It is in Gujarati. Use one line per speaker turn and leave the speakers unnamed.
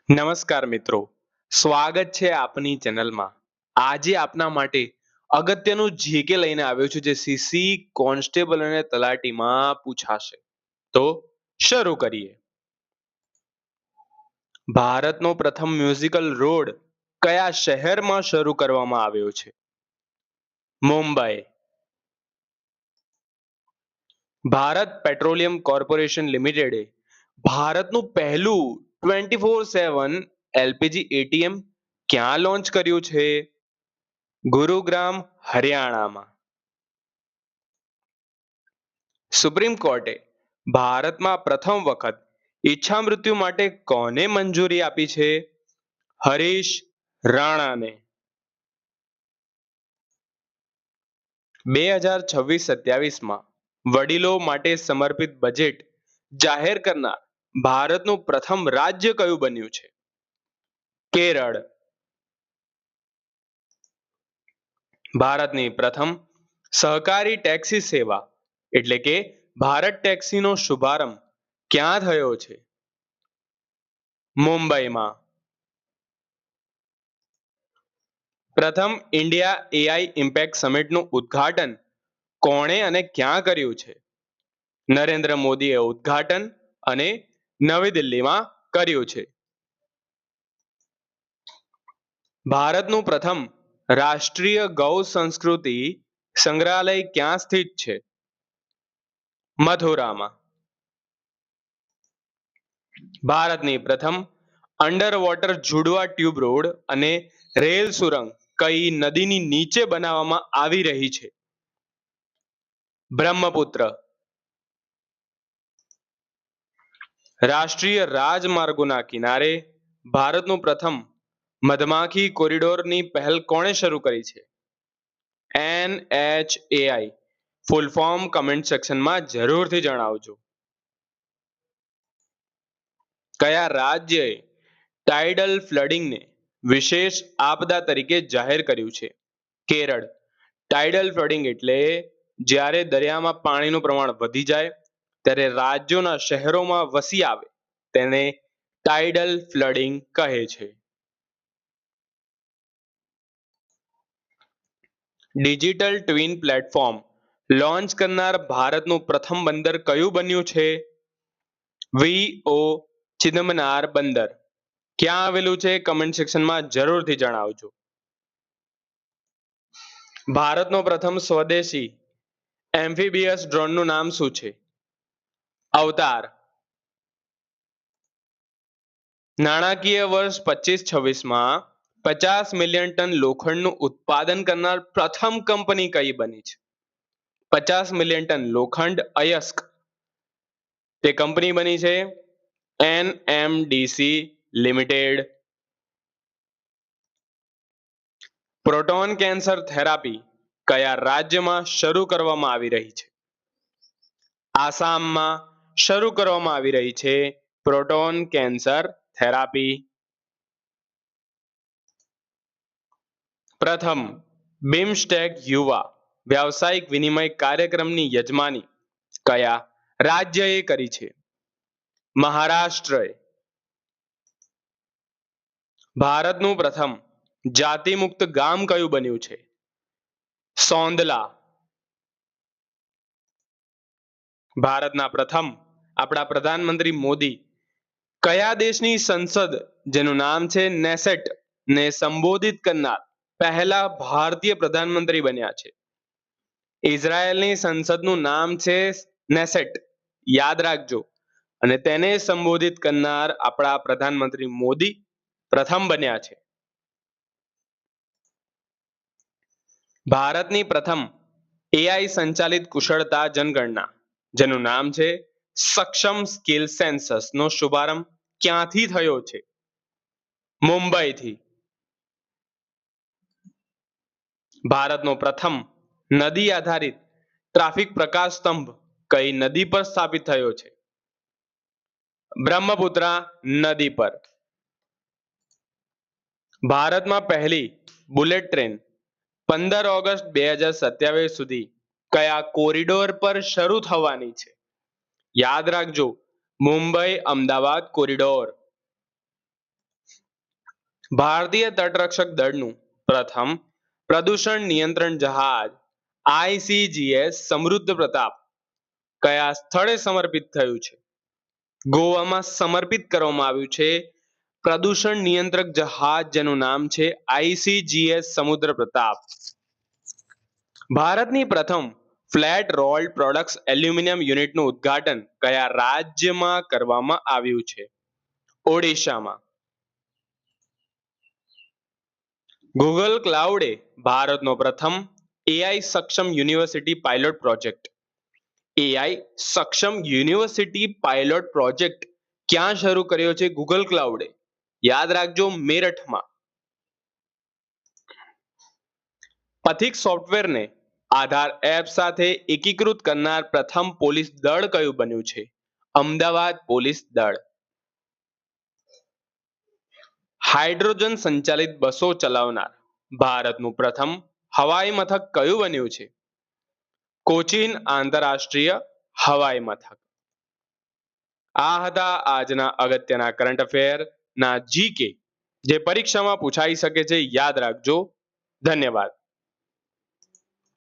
નમસ્કાર મિત્રો, સ્વાગત છે આપની ચેનલમાં. આજે આપના માટે અગત્યનું જીકે લઈને આવ્યો છું જે સીસી કોન્સ્ટેબલ અને તલાટીમાં પૂછાશે. તો શરૂ કરીએ. ભારતનો પ્રથમ મ્યુઝિકલ રોડ કયા શહેરમાં શરૂ કરવામાં આવ્યો છે? મુંબઈ. ભારત પેટ્રોલિયમ કોર્પોરેશન લિમિટેડે ભારતનું પહેલું 24/7 એલપીજી એટીએમ ક્યાં લોન્ચ કર્યું છે? ગુરુગ્રામ, હરિયાણામાં. સુપ્રીમ કોર્ટે ભારતમાં પ્રથમ વખત ઈચ્છામૃત્યુ માટે કોને મંજૂરી આપી છે? હરીશ રાણાને. 2026-27માં વડીલો માટે સમર્પિત બજેટ જાહેર કરનાર ભારતનું પ્રથમ રાજ્ય કયું બન્યું છે? કેરળ. ભારતની પ્રથમ સહકારી ટેક્સી સેવા એટલે કે ભારત ટેક્સીનો શુભારંભ ક્યાં થયો છે? મુંબઈમાં. પ્રથમ ઇન્ડિયા એઆઈ ઇમ્પેક્ટ સમિટનું ઉદ્ઘાટન કોણે અને ક્યાં કર્યું છે? નરેન્દ્ર મોદીએ ઉદ્ઘાટન અને નવી દિલ્હીમાં કર્યું છે. ભારતનું પ્રથમ રાષ્ટ્રીય ગૌ સંસ્કૃતિ સંગ્રહાલય ક્યાં સ્થિત છે? મથુરામાં. ભારતની પ્રથમ અંડર વોટર જુડવા ટ્યુબ રોડ અને રેલ સુરંગ કઈ નદીની નીચે બનાવવામાં આવી રહી છે? બ્રહ્મપુત્ર. રાષ્ટ્રીય રાજમાર્ગોના કિનારે ભારતનું પ્રથમ મધમાખી કોરિડોરની પહેલ કોણે શરૂ કરી છે? NHAI. ફૂલ ફોર્મ કમેન્ટ સેક્શનમાં જરૂરથી જણાવજો. કયા રાજ્યએ ટાઇડલ ફ્લડિંગને વિશેષ આપદા તરીકે જાહેર કર્યું છે? કેરળ. ટાઇડલ ફ્લડિંગ એટલે જ્યારે દરિયામાં પાણીનું પ્રમાણ વધી જાય ત્યારે રાજ્યોના શહેરોમાં વસી આવે તેને ટાઇડલ ફ્લડિંગ કહે છે. ડિજિટલ ટ્વિન પ્લેટફોર્મ લોન્ચ કરનાર ભારતનું પ્રથમ બંદર કયું બન્યું છે? વીઓ ચિદમ્બનાર બંદર. ક્યાં આવેલું છે? કમેન્ટ સેક્શનમાં જરૂરથી જણાવજો. ભારતનો પ્રથમ સ્વદેશી એમ્ફીબિયસ ડ્રોનનું નામ શું છે? અવતાર. નાણાકીય વર્ષ 25-26માં 50 મિલિયન ટન લોખંડનું ઉત્પાદન કરનાર પ્રથમ કંપની કઈ બની છે? 50 મિલિયન ટન લોખંડ અયસ્ક તે કંપની બની છે NMDC limited. Proton cancer therapy કયા રાજ્યમાં શરૂ કરવામાં આવી રહી છે? આસામમાં શરૂ કરવામાં આવી રહી છે પ્રોટોન કેન્સર થેરાપી. પ્રથમ બિમસ્ટેક યુવા વ્યાવસાયિક વિનિમય કાર્યક્રમની યજમાની કયા રાજ્યએ કરી છે? મહારાષ્ટ્રએ. ભારતનું પ્રથમ જાતિમુક્ત ગામ કયું બન્યું છે? સોંદલા. ભારતના પ્રથમ આપણા પ્રધાનમંત્રી મોદી કયા દેશની સંસદ જેનું નામ છે નેસેટ ને સંબોધિત કરનાર પહેલા ભારતીય પ્રધાનમંત્રી બન્યા છે? ઇઝરાયેલની સંસદનું નામ છે નેસેટ, યાદ રાખજો. અને તેને સંબોધિત કરનાર આપણા પ્રધાનમંત્રી મોદી પ્રથમ બન્યા છે. ભારતની પ્રથમ એઆઈ સંચાલિત કુશળતા જનગણના જેનું નામ છે સક્ષમ સ્કિલ સેન્સસ નો શુભારંભ ક્યાંથી થયો છે? મુંબઈથી. ભારતનો પ્રથમ નદી આધારિત ટ્રાફિક પ્રકાશ સ્તંભ કઈ નદી પર સ્થાપિત થયો છે? બ્રહ્મપુત્રા નદી પર. ભારતમાં પહેલી બુલેટ ટ્રેન 15 ઓગસ્ટ 2027 સુધી કયા કોરિડોર પર શરૂ થવાની છે? યાદ રાખજો, મુંબઈ અમદાવાદ કોરિડોર. ભારતીય તટરક્ષક દળનું પ્રથમ પ્રદૂષણ નિયંત્રણ જહાજ ICGS સમૃદ્ધ પ્રતાપ કયા સ્થળે સમર્પિત થયું છે? ગોવામાં સમર્પિત કરવામાં આવ્યું છે પ્રદૂષણ નિયંત્રક જહાજ જેનું નામ છે ICGS સમુદ્ર પ્રતાપ. ભારતની પ્રથમ ફ્લેટ રોલ્ડ પ્રોડક્ટ્સ એલ્યુમિનિયમ યુનિટનું ઉદ્ઘાટન કયા રાજ્યમાં કરવામાં આવ્યું છે? ઓડિશામાં. ગૂગલ ક્લાઉડે ભારતનો પ્રથમ AI સક્ષમ યુનિવર્સિટી પાયલોટ પ્રોજેક્ટ AI સક્ષમ યુનિવર્સિટી પાયલોટ પ્રોજેક્ટ ક્યાં શરૂ કર્યો છે ગૂગલ ક્લાઉડે? યાદ રાખજો, મેરઠમાં. પથિક સોફ્ટવેરને આધાર એપ સાથે એકીકૃત કરનાર પ્રથમ પોલીસ દળ કયું બન્યું છે? અમદાવાદ પોલીસ દળ. હાઇડ્રોજન સંચાલિત બસો ચલાવનાર ભારતનું પ્રથમ હવાઈ મથક કયું બન્યું છે? કોચીન આંતરરાષ્ટ્રીય હવાઈ મથક. આ હતા આજના અગત્યના કરંટ અફેરના GK જે પરીક્ષામાં પૂછાઈ શકે છે. યાદ રાખજો. ધન્યવાદ.